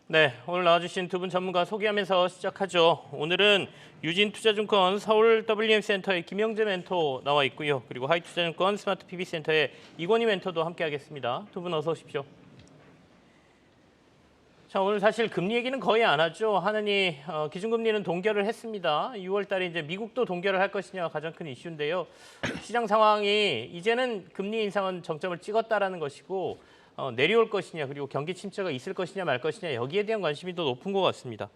네, 오늘 나와주신 두 분 전문가 소개하면서 시작하죠. 오늘은 유진투자증권 서울 WM센터의 김영재 멘토 나와 있고요. 그리고 하이투자증권 스마트 PB센터의 이권희 멘토도 함께하겠습니다. 두 분 어서 오십시오. 자, 오늘 사실 금리 얘기는 거의 안 하죠. 하느니 기준금리는 동결을 했습니다. 6월 달에 이제 미국도 동결을 할 것이냐 가장 큰 이슈인데요. 시장 상황이 이제는 금리 인상은 정점을 찍었다라는 것이고 내려올 것이냐 그리고 경기 침체가 있을 것이냐 말 것이냐 여기에 대한 관심이 더 높은 것 같습니다.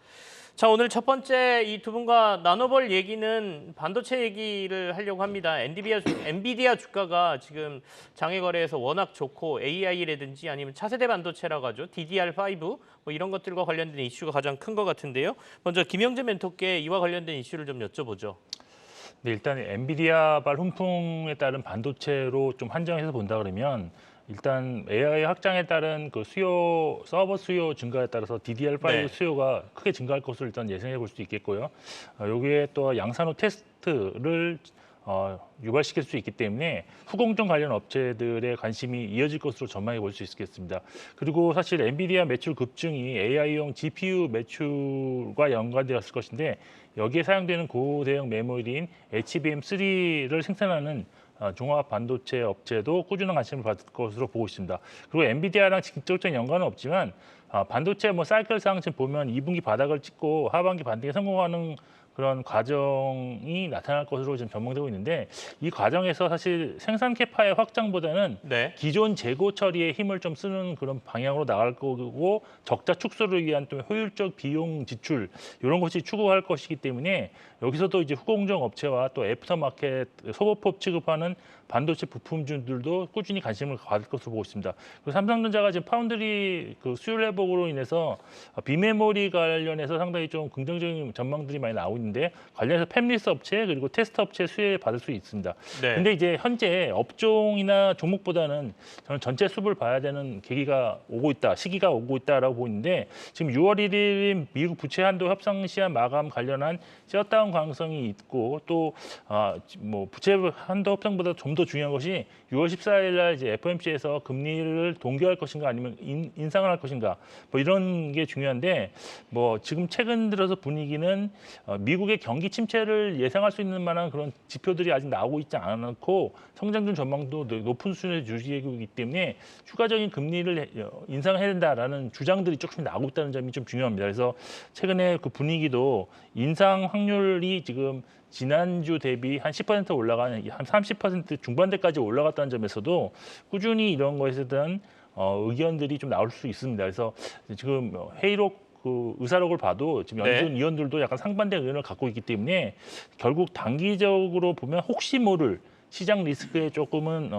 자, 오늘 첫 번째 이 두 분과 나눠볼 얘기는 반도체 얘기를 하려고 합니다. 엔비디아 주가가 지금 장외 거래에서 워낙 좋고 AI라든지 아니면 차세대 반도체라고 하죠. DDR5 뭐 이런 것들과 관련된 이슈가 가장 큰 것 같은데요. 먼저 김영재 멘토께 이와 관련된 이슈를 좀 여쭤보죠. 네, 일단 엔비디아발 훈풍에 따른 반도체로 좀 한정해서 본다 그러면 일단 AI 확장에 따른 그 서버 수요 증가에 따라서 DDR5 네. 수요가 크게 증가할 것으로 일단 예상해 볼 수 있겠고요. 여기에 또 양산후 테스트를 유발시킬 수 있기 때문에 후공정 관련 업체들의 관심이 이어질 것으로 전망해 볼 수 있겠습니다. 그리고 사실 엔비디아 매출 급증이 AI용 GPU 매출과 연관되었을 것인데 여기에 사용되는 고대형 메모리인 HBM3를 생산하는 종합 반도체 업체도 꾸준한 관심을 받을 것으로 보고 있습니다. 그리고 엔비디아랑 직접적인 연관은 없지만 반도체 사이클상 지금 보면 2분기 바닥을 찍고 하반기 반등에 성공하는 그런 과정이 나타날 것으로 지금 전망되고 있는데 이 과정에서 사실 생산 캐파의 확장보다는 네. 기존 재고 처리에 힘을 좀 쓰는 그런 방향으로 나갈 거고 적자 축소를 위한 또 효율적 비용 지출 이런 것이 추구할 것이기 때문에 여기서도 이제 후공정 업체와 또 애프터마켓 소모품 취급하는 반도체 부품주들도 꾸준히 관심을 받을 것으로 보고 있습니다. 그리고 삼성전자가 지금 파운드리 그 수율 회복으로 인해서 비메모리 관련해서 상당히 좀 긍정적인 전망들이 많이 나오고 있는데 관련해서 팹리스 업체 그리고 테스트 업체 수혜 받을 수 있습니다. 네. 근데 이제 현재 업종이나 종목보다는 저는 전체 수급을 봐야 되는 계기가 오고 있다, 시기가 오고 있다라고 보이는데 지금 6월 1일인 미국 부채 한도 협상 시한 마감 관련한 셧다운 가능성이 있고 또 부채 한도 협상보다 좀 더 중요한 것이 6월 14일 날 이제 FOMC에서 금리를 동결할 것인가 아니면 인상을 할 것인가 뭐 이런 게 중요한데 지금 최근 들어서 분위기는 미국의 경기 침체를 예상할 수 있는 만한 그런 지표들이 아직 나오고 있지 않고 성장률 전망도 높은 수준의 유지이기 때문에 추가적인 금리를 인상해야 된다라는 주장들이 조금 나오고 있다는 점이 좀 중요합니다. 그래서 최근에 그 분위기도 인상 확률이 지금 지난주 대비 한 10% 올라가는 한 30% 중반대까지 올라갔다는 점에서도 꾸준히 이런 것에 대한 의견들이 좀 나올 수 있습니다. 그래서 지금 회의록 그 의사록을 봐도 지금 연준 위원들도 약간 상반된 의견을 갖고 있기 때문에 결국 단기적으로 보면 혹시 모를 시장 리스크에 조금은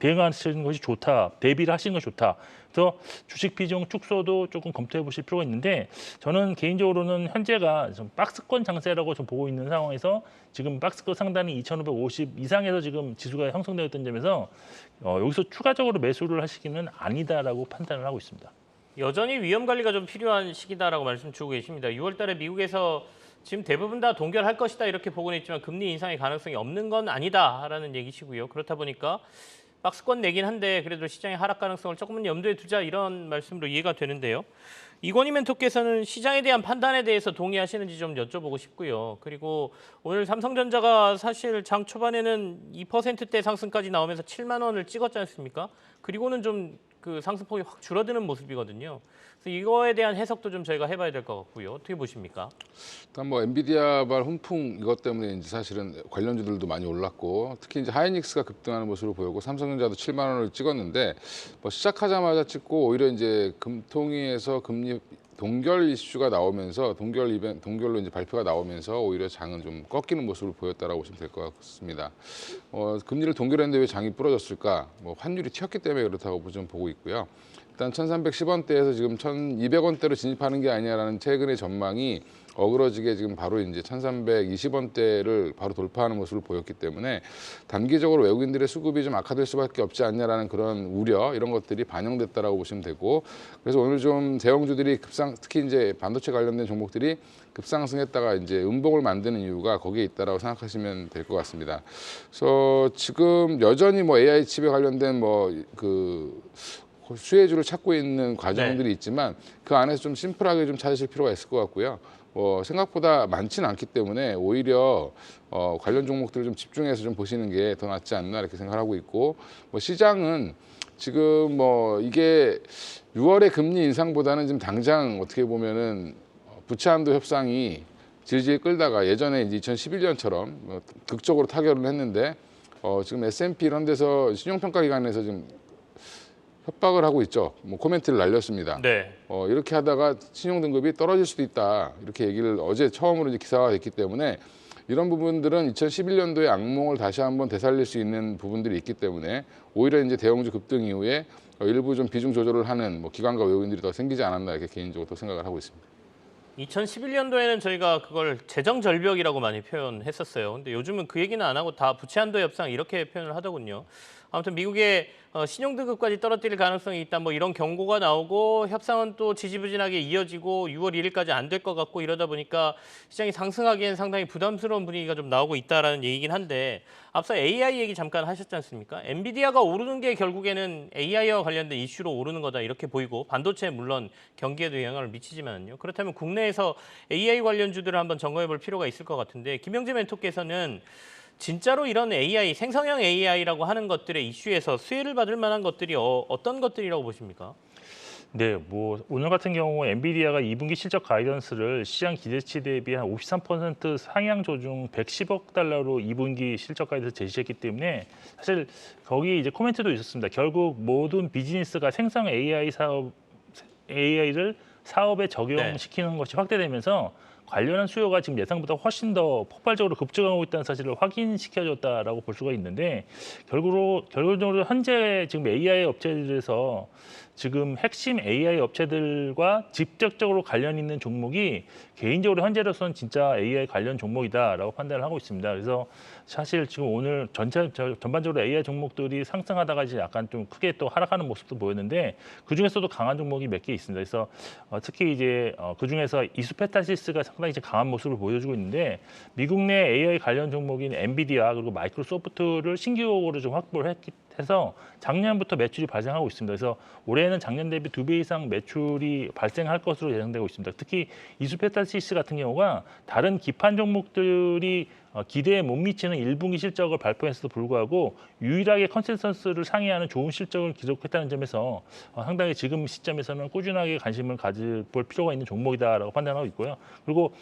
대응하시는 것이 좋다, 대비를 하시는 것이 좋다. 그래서 주식 비중 축소도 조금 검토해 보실 필요가 있는데 저는 개인적으로는 현재가 좀 박스권 장세라고 좀 보고 있는 상황에서 지금 박스권 상단이 2,550 이상에서 지금 지수가 형성되어 있던 점에서 여기서 추가적으로 매수를 하시기는 아니다라고 판단을 하고 있습니다. 여전히 위험 관리가 좀 필요한 시기다라고 말씀 주고 계십니다. 6월 달에 미국에서 지금 대부분 다 동결할 것이다 이렇게 보고는 있지만 금리 인상의 가능성이 없는 건 아니다라는 얘기시고요. 그렇다 보니까 박스권 내긴 한데 그래도 시장의 하락 가능성을 조금은 염두에 두자 이런 말씀으로 이해가 되는데요. 이권희 멘토께서는 시장에 대한 판단에 대해서 동의하시는지 좀 여쭤보고 싶고요. 그리고 오늘 삼성전자가 사실 장 초반에는 2%대 상승까지 나오면서 7만 원을 찍었지 않습니까? 그리고는 좀 그 상승폭이 확 줄어드는 모습이거든요. 그래서 이거에 대한 해석도 좀 저희가 해봐야 될 것 같고요. 어떻게 보십니까? 일단 엔비디아발 훈풍 이것 때문에 이제 사실은 관련주들도 많이 올랐고 특히 이제 하이닉스가 급등하는 모습으로 보였고 삼성전자도 7만 원을 찍었는데 시작하자마자 찍고 오히려 이제 금통위에서 금리 동결 이슈가 나오면서 동결로 이제 발표가 나오면서 오히려 장은 좀 꺾이는 모습을 보였다라고 보시면 될 것 같습니다. 금리를 동결했는데 왜 장이 부러졌을까? 환율이 튀었기 때문에 그렇다고 좀 보고 있고요. 일단 1,310원대에서 지금 1,200원대로 진입하는 게 아니냐라는 최근의 전망이 어그러지게 지금 바로 이제 1,320원대를 바로 돌파하는 모습을 보였기 때문에 단기적으로 외국인들의 수급이 좀 악화될 수밖에 없지 않냐라는 그런 우려 이런 것들이 반영됐다라고 보시면 되고 그래서 오늘 좀 대형주들이 특히 이제 반도체 관련된 종목들이 급상승했다가 이제 음봉을 만드는 이유가 거기에 있다라고 생각하시면 될 것 같습니다. 그래서 지금 여전히 AI 칩에 관련된 수혜주를 찾고 있는 과정들이 있지만 그 안에서 좀 심플하게 좀 찾으실 필요가 있을 것 같고요. 생각보다 많지는 않기 때문에 오히려 관련 종목들을 좀 집중해서 좀 보시는 게 더 낫지 않나 이렇게 생각하고 있고, 시장은 지금 이게 6월의 금리 인상보다는 지금 당장 어떻게 보면은 부채 한도 협상이 질질 끌다가 예전에 이제 2011년처럼 극적으로 타결을 했는데 지금 S&P 이런 데서 신용평가기관에서 지금 협박을 하고 있죠. 코멘트를 날렸습니다. 네. 이렇게 하다가 신용 등급이 떨어질 수도 있다. 이렇게 얘기를 어제 처음으로 이제 기사가 됐기 때문에 이런 부분들은 2011년도의 악몽을 다시 한번 되살릴 수 있는 부분들이 있기 때문에 오히려 이제 대형주 급등 이후에 일부 좀 비중 조절을 하는 기관과 외국인들이 더 생기지 않았나 이렇게 개인적으로 또 생각을 하고 있습니다. 2011년도에는 저희가 그걸 재정 절벽이라고 많이 표현했었어요. 근데 요즘은 그 얘기는 안 하고 다 부채 한도 협상 이렇게 표현을 하더군요. 아무튼 미국의 신용등급까지 떨어뜨릴 가능성이 있다, 이런 경고가 나오고 협상은 또 지지부진하게 이어지고 6월 1일까지 안 될 것 같고 이러다 보니까 시장이 상승하기엔 상당히 부담스러운 분위기가 좀 나오고 있다라는 얘기긴 한데, 앞서 AI 얘기 잠깐 하셨지 않습니까? 엔비디아가 오르는 게 결국에는 AI와 관련된 이슈로 오르는 거다 이렇게 보이고, 반도체 물론 경기에도 영향을 미치지만요. 그렇다면 국내에서 AI 관련주들을 한번 점검해 볼 필요가 있을 것 같은데, 김영재 멘토께서는 진짜로 이런 AI, 생성형 AI라고 하는 것들의 이슈에서 수혜를 받을 만한 것들이 어떤 것들이라고 보십니까? 네, 오늘 같은 경우 엔비디아가 2분기 실적 가이던스를 시장 기대치 대비 한 53% 상향 조정 110억 달러로 2분기 실적 가이던스 제시했기 때문에 사실 거기 이제 코멘트도 있었습니다. 결국 모든 비즈니스가 생성 AI를 사업에 적용시키는 것이 확대되면서 관련한 수요가 지금 예상보다 훨씬 더 폭발적으로 급증하고 있다는 사실을 확인시켜줬다라고 볼 수가 있는데, 결국적으로 현재 지금 AI 업체들에서 지금 핵심 AI 업체들과 직접적으로 관련 있는 종목이 개인적으로 현재로서는 진짜 AI 관련 종목이다라고 판단을 하고 있습니다. 그래서 사실 지금 오늘 전반적으로 AI 종목들이 상승하다가 이제 약간 좀 크게 또 하락하는 모습도 보였는데, 그 중에서도 강한 종목이 몇 개 있습니다. 그래서 특히 이제 그 중에서 이수페타시스가 상당히 이제 강한 모습을 보여주고 있는데, 미국 내 AI 관련 종목인 엔비디아 그리고 마이크로소프트를 신규적으로 좀 확보를 해서 작년부터 매출이 발생하고 있습니다. 그래서 올해는 작년 대비 2배 이상 매출이 발생할 것으로 예상되고 있습니다. 특히 이수페타시스 같은 경우가 다른 기판 종목들이 기대에 못 미치는 1분기 실적을 발표했음에도 불구하고 유일하게 컨센서스를 상회하는 좋은 실적을 기록했다는 점에서 상당히 지금 시점에서는 꾸준하게 관심을 가져볼 필요가 있는 종목이다라고 판단하고 있고요. 그리고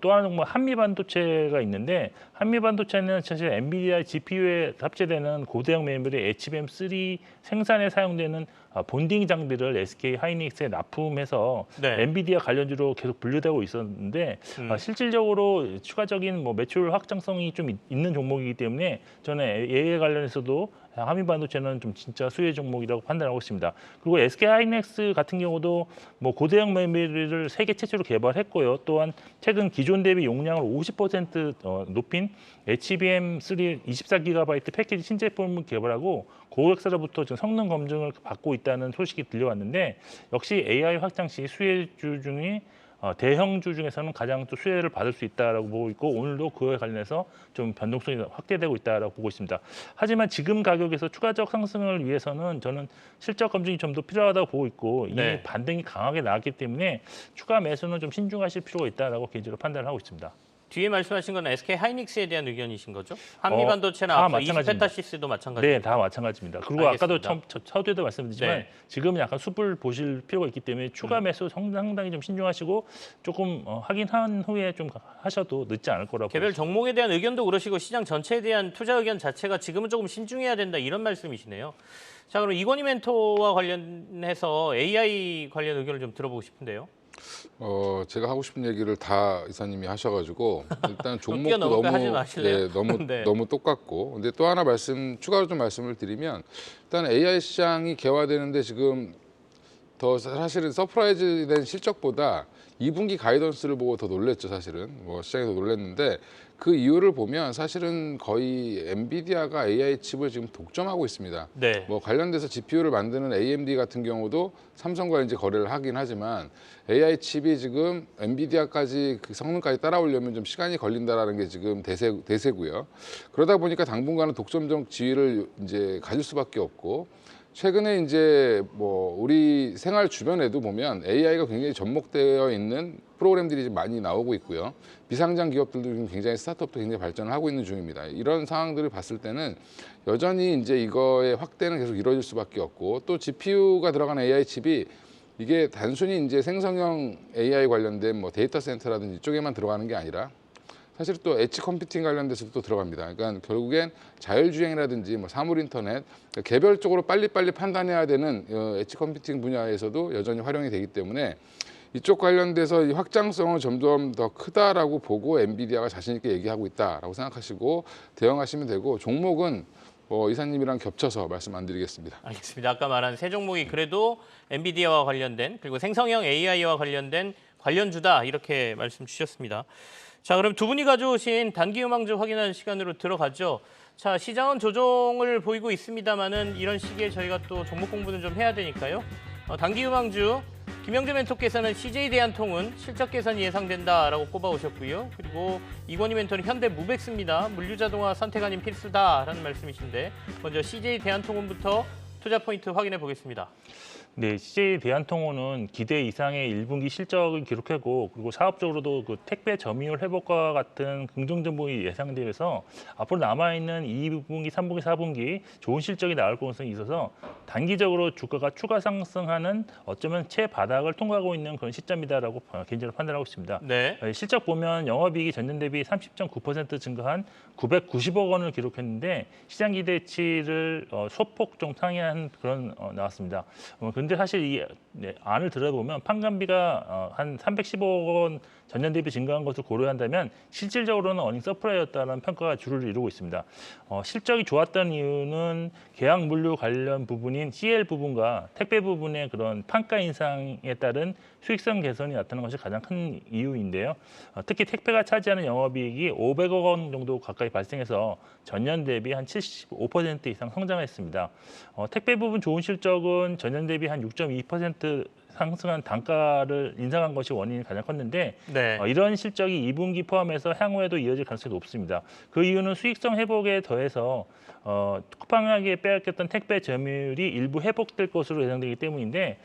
또 하나 종목 한미반도체가 있는데, 한미반도체는 사실 엔비디아 GPU에 탑재되는 고대형 메모리 HBM3 생산에 사용되는 본딩 장비를 SK 하이닉스에 납품해서 엔비디아 관련주로 계속 분류되고 있었는데, 실질적으로 추가적인 매출 확장성이 좀 있는 종목이기 때문에 저는 AI 관련해서도 한미반도체는 좀 진짜 수혜 종목이라고 판단하고 있습니다. 그리고 SK 하이닉스 같은 경우도 고대형 메모리를 세계 최초로 개발했고요. 또한 최근 기존 대비 용량을 50% 높인 HBM3 24GB 패키지 신제품을 개발하고 고객사로부터 지금 성능 검증을 받고 있다는 소식이 들려왔는데, 역시 AI 확장 시 수혜주 중에 대형주 중에서는 가장 또 수혜를 받을 수 있다라고 보고 있고, 오늘도 그에 관련해서 좀 변동성이 확대되고 있다라고 보고 있습니다. 하지만 지금 가격에서 추가적 상승을 위해서는 저는 실적 검증이 좀 더 필요하다고 보고 있고, 이미 반등이 강하게 나왔기 때문에 추가 매수는 좀 신중하실 필요가 있다라고 개인적으로 판단을 하고 있습니다. 뒤에 말씀하신 건 SK 하이닉스에 대한 의견이신 거죠? 한미반도체나 이스페타시스도 마찬가지입니다. 네, 다 마찬가지입니다. 그리고 알겠습니다. 아까도 서두에도 말씀드렸지만 지금은 약간 숲을 보실 필요가 있기 때문에 추가 매수 상당히 좀 신중하시고 조금 확인한 후에 좀 하셔도 늦지 않을 거라고 개별 보겠습니다. 종목에 대한 의견도 그러시고 시장 전체에 대한 투자 의견 자체가 지금은 조금 신중해야 된다 이런 말씀이시네요. 자, 그럼 이건희 멘토와 관련해서 AI 관련 의견을 좀 들어보고 싶은데요. 제가 하고 싶은 얘기를 다 이사님이 하셔가지고 일단 종목도 뛰어넘을까 하지 마실래요? 너무 똑같고, 근데 또 하나 추가로 좀 말씀을 드리면, 일단 AI 시장이 개화되는데 지금 더 사실은 서프라이즈된 실적보다 2분기 가이던스를 보고 더 놀랬죠. 사실은 시장이 더 놀랬는데, 그 이유를 보면 사실은 거의 엔비디아가 AI 칩을 지금 독점하고 있습니다. 관련돼서 GPU를 만드는 AMD 같은 경우도 삼성과 이제 거래를 하긴 하지만, AI 칩이 지금 엔비디아까지 그 성능까지 따라오려면 좀 시간이 걸린다라는 게 지금 대세고요. 그러다 보니까 당분간은 독점적 지위를 이제 가질 수밖에 없고, 최근에 이제 뭐 우리 생활 주변에도 보면 AI가 굉장히 접목되어 있는 프로그램들이 지금 많이 나오고 있고요. 비상장 기업들도 지금 굉장히 스타트업도 굉장히 발전을 하고 있는 중입니다. 이런 상황들을 봤을 때는 여전히 이제 이거의 확대는 계속 이루어질 수밖에 없고, 또 GPU가 들어간 AI 칩이 이게 단순히 이제 생성형 AI 관련된 뭐 데이터 센터라든지 이쪽에만 들어가는 게 아니라 사실 또 엣지 컴퓨팅 관련돼서도 또 들어갑니다. 그러니까 결국엔 자율주행이라든지 뭐 사물 인터넷, 그러니까 개별적으로 빨리빨리 판단해야 되는 엣지 컴퓨팅 분야에서도 여전히 활용이 되기 때문에 이쪽 관련돼서 이 확장성은 점점 더 크다라고 보고 엔비디아가 자신 있게 얘기하고 있다라고 생각하시고 대응하시면 되고, 종목은 이사님이랑 겹쳐서 말씀 안 드리겠습니다. 알겠습니다. 아까 말한 세 종목이 그래도 엔비디아와 관련된, 그리고 생성형 AI와 관련된 관련주다, 이렇게 말씀 주셨습니다. 자, 그럼 두 분이 가져오신 단기 음황주 확인하는 시간으로 들어가죠. 자, 시장은 조정을 보이고 있습니다만은 이런 시기에 저희가 또 종목 공부는 좀 해야 되니까요. 단기 음황주 김영재 멘토께서는 CJ 대한통운 실적 개선이 예상된다라고 꼽아오셨고요. 그리고 이건희 멘토는 현대무백스입니다. 물류자동화 선택 아닌 필수다라는 말씀이신데, 먼저 CJ 대한통운부터 투자 포인트 확인해 보겠습니다. 네, CJ 대한통운은 기대 이상의 1분기 실적을 기록하고, 그리고 사업적으로도 그 택배 점유율 회복과 같은 긍정적 부분이 예상되어서 앞으로 남아있는 2분기, 3분기, 4분기 좋은 실적이 나올 가능성이 있어서 단기적으로 주가가 추가 상승하는 어쩌면 최바닥을 통과하고 있는 그런 시점이다라고 개인적으로 판단하고 있습니다. 네. 실적 보면 영업이익이 전년 대비 30.9% 증가한 990억 원을 기록했는데 시장 기대치를 소폭 좀 상회한 그런 나왔습니다. 근데 사실 이 안을 들어보면 판관비가 한 315억 원 전년 대비 증가한 것을 고려한다면 실질적으로는 어닝 서프라이였다는 평가가 주를 이루고 있습니다. 실적이 좋았던 이유는 계약 물류 관련 부분인 CL 부분과 택배 부분의 그런 판가 인상에 따른 수익성 개선이 나타난 것이 가장 큰 이유인데요. 특히 택배가 차지하는 영업이익이 500억 원 정도 가까이 발생해서 전년 대비 한 75% 이상 성장했습니다. 택배 부분 좋은 실적은 전년 대비 한 6.2% 상승한 단가를 인상한 것이 원인이 가장 컸는데, 네. 이런 실적이 2분기 포함해서 향후에도 이어질 가능성이 높습니다. 그 이유는 수익성 회복에 더해서 쿠팡에게 빼앗겼던 택배 점유율이 일부 회복될 것으로 예상되기 때문인데,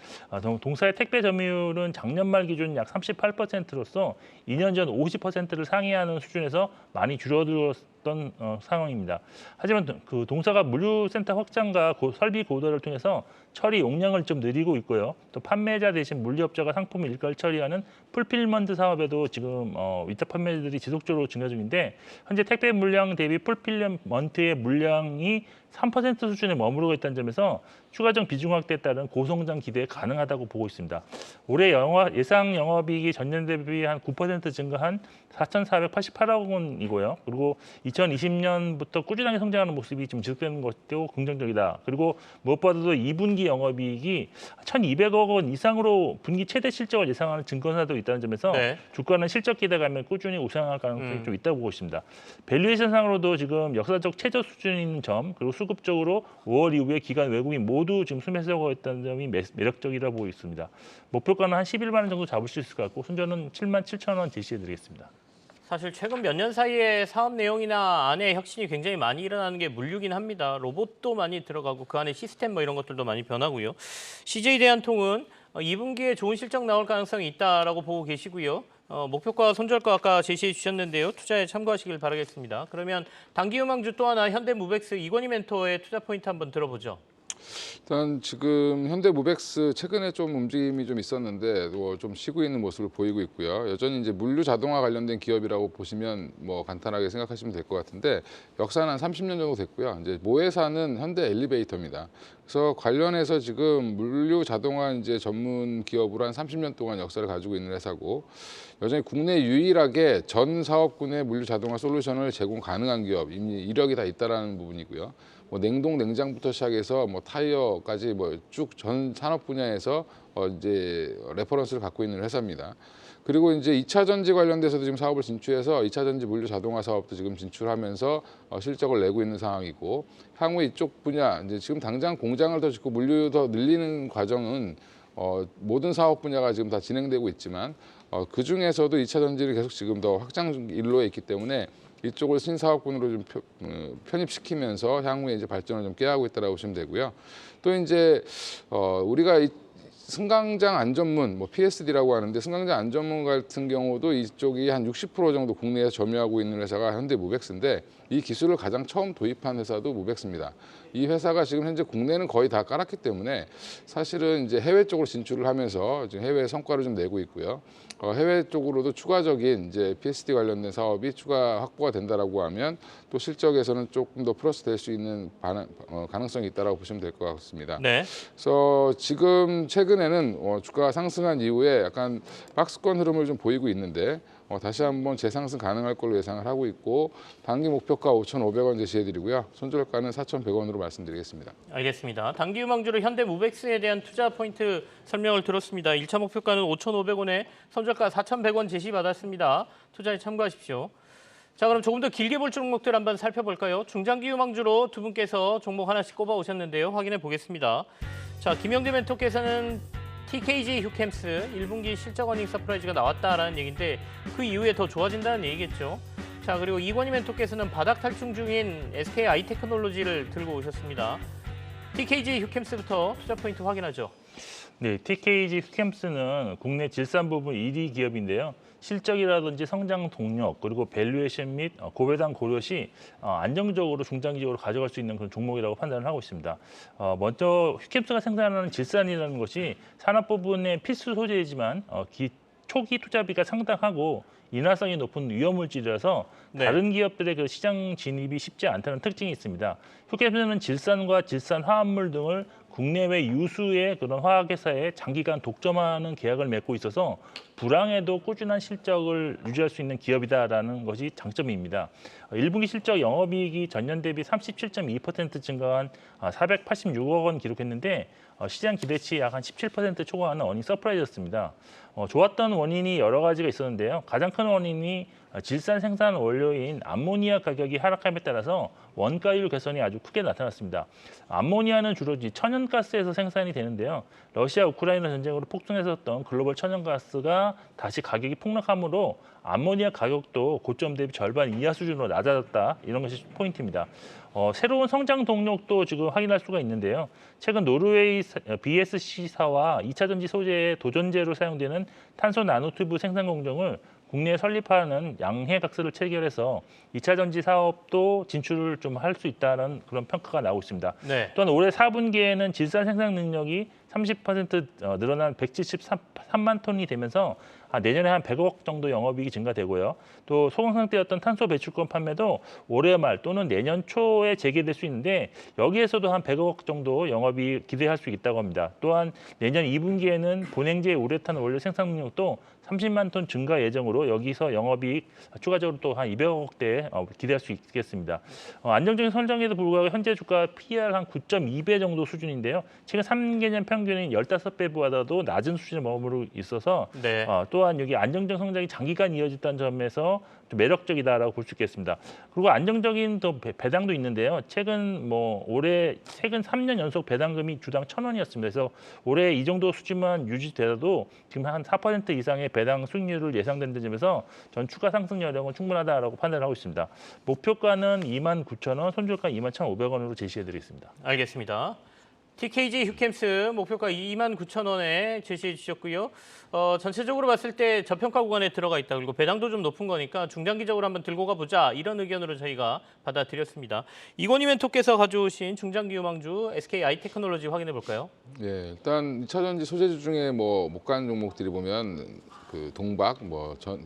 동사의 택배 점유율은 작년 말 기준 약 38%로서 2년 전 50%를 상회하는 수준에서 많이 줄어들었던 상황입니다. 하지만 그 동사가 물류센터 확장과 설비 고도를 통해서 처리 용량을 좀 늘리고 있고요. 또 판매자 대신 물류업자가 상품 일괄 처리하는 풀필먼트 사업에도 지금 위탁 판매들이 지속적으로 증가 중인데, 현재 택배 물량 대비 풀필먼트의 물량이 3% 수준에 머무르고 있다는 점에서 추가적 비중 확대에 따른 고성장 기대 가능하다고 보고 있습니다. 올해 예상 영업이익이 전년 대비 한 9% 증가한 4,488억 원이고요. 그리고 2020년부터 꾸준하게 성장하는 모습이 지금 지속되는 것도 긍정적이다. 그리고 무엇보다도 2분기 영업이익이 1,200억 원 이상으로 분기 최대 실적을 예상하는 증권사도 있다는 점에서 네. 주가는 실적 기대감에 꾸준히 우상할 가능성이 좀 있다고 보고 있습니다. 밸류에이션상으로도 지금 역사적 최저 수준인 점, 그리고 수급적으로 5월 이후에 기관 외국인 모두 지금 순매수하고 있다는 점이 매력적이라고 보고 있습니다. 목표가는 한 11만 원 정도 잡을 수 있을 것 같고, 순전은 7만 7천 원 제시해드리겠습니다. 사실 최근 몇 년 사이에 사업 내용이나 안에 혁신이 굉장히 많이 일어나는 게 물류긴 합니다. 로봇도 많이 들어가고 그 안에 시스템 뭐 이런 것들도 많이 변하고요. CJ 대한통운 2분기에 좋은 실적 나올 가능성이 있다라고 보고 계시고요. 목표가 손절가 아까 제시해 주셨는데요. 투자에 참고하시길 바라겠습니다. 그러면 단기 음황주 또 하나 현대무백스 이건희 멘토의 투자 포인트 한번 들어보죠. 일단 지금 현대무백스 최근에 좀 움직임이 좀 있었는데 좀 쉬고 있는 모습을 보이고 있고요. 여전히 이제 물류 자동화 관련된 기업이라고 보시면 뭐 간단하게 생각하시면 될 것 같은데, 역사는 한 30년 정도 됐고요. 이제 모회사는 현대 엘리베이터입니다. 그래서 관련해서 지금 물류 자동화 이제 전문 기업으로 한 30년 동안 역사를 가지고 있는 회사고, 여전히 국내 유일하게 전 사업군의 물류 자동화 솔루션을 제공 가능한 기업, 이미 이력이 다 있다라는 부분이고요. 뭐 냉동 냉장부터 시작해서 뭐 타이어까지 뭐 쭉 전 산업 분야에서 이제 레퍼런스를 갖고 있는 회사입니다. 그리고 이제 2차 전지 관련돼서도 지금 사업을 진출해서 2차 전지 물류 자동화 사업도 지금 진출하면서 실적을 내고 있는 상황이고, 향후 이쪽 분야 이제 지금 당장 공장을 더 짓고 물류 더 늘리는 과정은 모든 사업 분야가 지금 다 진행되고 있지만 그 중에서도 2차 전지를 계속 지금 더 확장 일로에 있기 때문에 이쪽을 신사업군으로 좀 편입시키면서 향후에 이제 발전을 좀 꾀하고 있다라고 보시면 되고요. 또 이제 우리가 승강장 안전문, 뭐 PSD라고 하는데 승강장 안전문 같은 경우도 이쪽이 한 60% 정도 국내에서 점유하고 있는 회사가 현대무백스인데 이 기술을 가장 처음 도입한 회사도 무백스입니다. 이 회사가 지금 현재 국내는 거의 다 깔았기 때문에 사실은 이제 해외 쪽으로 진출을 하면서 지금 해외 성과를 좀 내고 있고요. 해외 쪽으로도 추가적인 이제 PSD 관련된 사업이 추가 확보가 된다라고 하면 또 실적에서는 조금 더 플러스 될 수 있는 가능성이 있다라고 보시면 될 것 같습니다. 네. 그래서 지금 최근에는 주가가 상승한 이후에 약간 박스권 흐름을 좀 보이고 있는데 다시 한번 재상승 가능할 걸로 예상을 하고 있고 단기 목표가 5,500원 제시해드리고요. 손절가는 4,100원으로 말씀드리겠습니다. 알겠습니다. 단기 유망주로 현대무백스에 대한 투자 포인트 설명을 들었습니다. 1차 목표가는 5,500원에 손절가 4,100원 제시받았습니다. 투자에 참고하십시오. 자, 그럼 조금 더 길게 볼 종목들 한번 살펴볼까요? 중장기 유망주로 두 분께서 종목 하나씩 꼽아 오셨는데요. 확인해 보겠습니다. 자, 김영대 멘토께서는 TKG 휴캠스 1분기 실적 어닝 서프라이즈가 나왔다라는 얘기인데 그 이후에 더 좋아진다는 얘기겠죠. 자, 그리고 이권희 멘토께서는 바닥 탈출 중인 SK 아이테크놀로지를 들고 오셨습니다. TKG 휴캠스부터 투자 포인트 확인하죠. 네, TKG 휴캠스는 국내 질산 부분 1위 기업인데요. 실적이라든지 성장 동력 그리고 밸류에이션 및 고배당 고려 시 안정적으로 중장기적으로 가져갈 수 있는 그런 종목이라고 판단을 하고 있습니다. 먼저 휴캠스가 생산하는 질산이라는 것이 산업 부분의 필수 소재이지만 초기 투자비가 상당하고 인화성이 높은 위험물질이라서 네. 다른 기업들의 그 시장 진입이 쉽지 않다는 특징이 있습니다. 휴캠스는 질산과 질산 화합물 등을 국내외 유수의 그런 화학회사에 장기간 독점하는 계약을 맺고 있어서 불황에도 꾸준한 실적을 유지할 수 있는 기업이다라는 것이 장점입니다. 1분기 실적 영업이익이 전년 대비 37.2% 증가한 486억 원 기록했는데 시장 기대치 약 한 17% 초과하는 어닝 서프라이즈였습니다. 좋았던 원인이 여러 가지가 있었는데요. 가장 큰 원인이 질산 생산 원료인 암모니아 가격이 하락함에 따라서 원가율 개선이 아주 크게 나타났습니다. 암모니아는 주로 천연가스에서 생산이 되는데요. 러시아 우크라이나 전쟁으로 폭등했었던 글로벌 천연가스가 다시 가격이 폭락하므로 암모니아 가격도 고점 대비 절반 이하 수준으로 낮아졌다. 이런 것이 포인트입니다. 새로운 성장 동력도 지금 확인할 수가 있는데요. 최근 노르웨이 BSC사와 2차 전지 소재의 도전제로 사용되는 탄소 나노튜브 생산 공정을 국내에 설립하는 양해각서를 체결해서 2차 전지 사업도 진출을 좀 할 수 있다는 그런 평가가 나오고 있습니다. 네. 또한 올해 4분기에는 질산 생산 능력이 30% 늘어난 173만 톤이 되면서 내년에 한 100억 정도 영업이익이 증가되고요. 또 소강 상태였던 탄소 배출권 판매도 올해 말 또는 내년 초에 재개될 수 있는데 여기에서도 한 100억 정도 영업이익 기대할 수 있다고 합니다. 또한 내년 2분기에는 본행제 우레탄 원료 생산 능력도 30만 톤 증가 예정으로 여기서 영업이익 추가적으로 또 한 200억대 기대할 수 있겠습니다. 안정적인 선정에도 불구하고 현재 주가 PER 한 9.2배 정도 수준인데요. 최근 3개년 평균인 15배보다도 낮은 수준에 머무르고 있어서 네. 또한 여기 안정적 성장이 장기간 이어졌다는 점에서 좀 매력적이다라고 볼 수 있겠습니다. 그리고 안정적인 또 배당도 있는데요. 최근 최근 3년 연속 배당금이 주당 1,000원이었습니다. 그래서 올해 이 정도 수준만 유지되어도 지금 한 4% 이상의 배당 수익률을 예상되는 점에서 전 추가 상승 여력은 충분하다라고 판단하고 있습니다. 목표가는 29,000원, 손절가 21,500원으로 제시해드리겠습니다. 알겠습니다. TKG 휴캠스 목표가 29,000원에 제시해 주셨고요. 전체적으로 봤을 때 저평가 구간에 들어가 있다. 그리고 배당도 좀 높은 거니까 중장기적으로 한번 들고 가보자. 이런 의견으로 저희가 받아들였습니다. 이권희 멘토께서 가져오신 중장기 유망주 SK 아이테크놀로지 확인해 볼까요? 예, 일단 2차 전지 소재주 중에 못 가는 종목들이 보면 그 동박,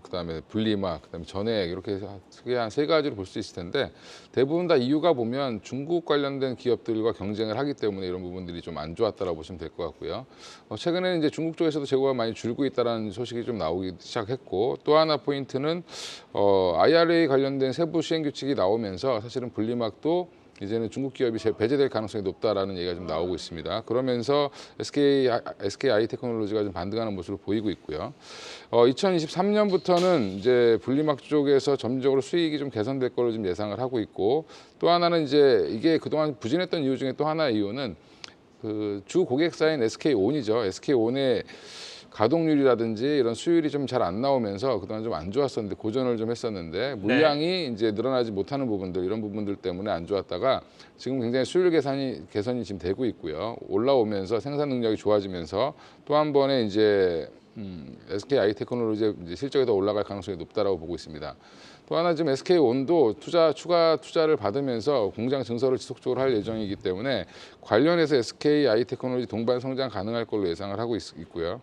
그다음에 분리막, 그다음에 전해액 이렇게 크게 한 세 가지로 볼 수 있을 텐데 대부분 다 이유가 보면 중국 관련된 기업들과 경쟁을 하기 때문에 이런 부분들이 좀 안 좋았다라고 보시면 될 것 같고요. 최근에는 이제 중국 쪽에서도 재고가 많이 줄고 있다라는 소식이 좀 나오기 시작했고 또 하나 포인트는 IRA 관련된 세부 시행 규칙이 나오면서 사실은 분리막도 이제는 중국 기업이 배제될 가능성이 높다라는 얘기가 좀 나오고 있습니다. 그러면서 SK 아이테크놀로지가 좀 반등하는 모습을 보이고 있고요. 2023년부터는 이제 분리막 쪽에서 점진적으로 수익이 좀 개선될 걸로 좀 예상을 하고 있고 또 하나는 이제 이게 그동안 부진했던 이유 중에 또 하나의 이유는 그 주 고객사인 SK온이죠. SK온의 가동률이라든지 이런 수율이 좀 잘 안 나오면서 그동안 좀 안 좋았었는데 고전을 좀 했었는데 물량이 이제 늘어나지 못하는 부분들 이런 부분들 때문에 안 좋았다가 지금 굉장히 수율 개선이 지금 되고 있고요. 올라오면서 생산 능력이 좋아지면서 또 한 번에 이제 SK 하이테크놀로지의 이제 실적이 더 올라갈 가능성이 높다라고 보고 있습니다. 또 하나 지금 SK온도 추가 투자를 받으면서 공장 증설을 지속적으로 할 예정이기 때문에 관련해서 SK 하이테크놀로지 동반 성장 가능할 걸로 예상을 하고 있고요.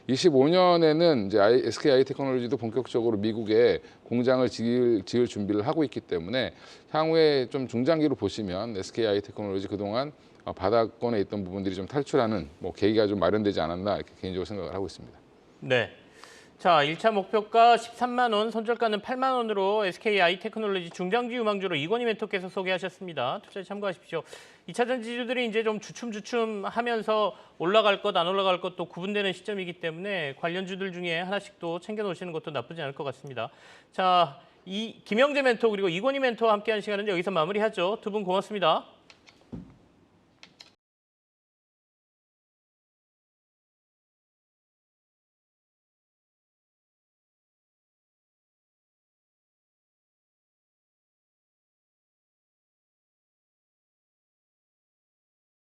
25년에는 이제 SK 하이테크놀로지도 본격적으로 미국에 공장을 지을 준비를 하고 있기 때문에 향후에 좀 중장기로 보시면 SK 하이테크놀로지 그동안 바닥권에 있던 부분들이 좀 탈출하는 계기가 좀 마련되지 않았나 이렇게 개인적으로 생각을 하고 있습니다. 네. 자, 1차 목표가 13만 원, 손절가는 8만 원으로 SK 하이테크놀로지 중장기 유망주로 이건희 멘토께서 소개하셨습니다. 투자에 참고하십시오. 2차 전지주들이 이제 좀 주춤주춤하면서 올라갈 것, 안 올라갈 것 또 구분되는 시점이기 때문에 관련주들 중에 하나씩 또 챙겨 놓으시는 것도 나쁘지 않을 것 같습니다. 자, 김영재 멘토 그리고 이건희 멘토와 함께한 시간은 여기서 마무리하죠. 두 분 고맙습니다.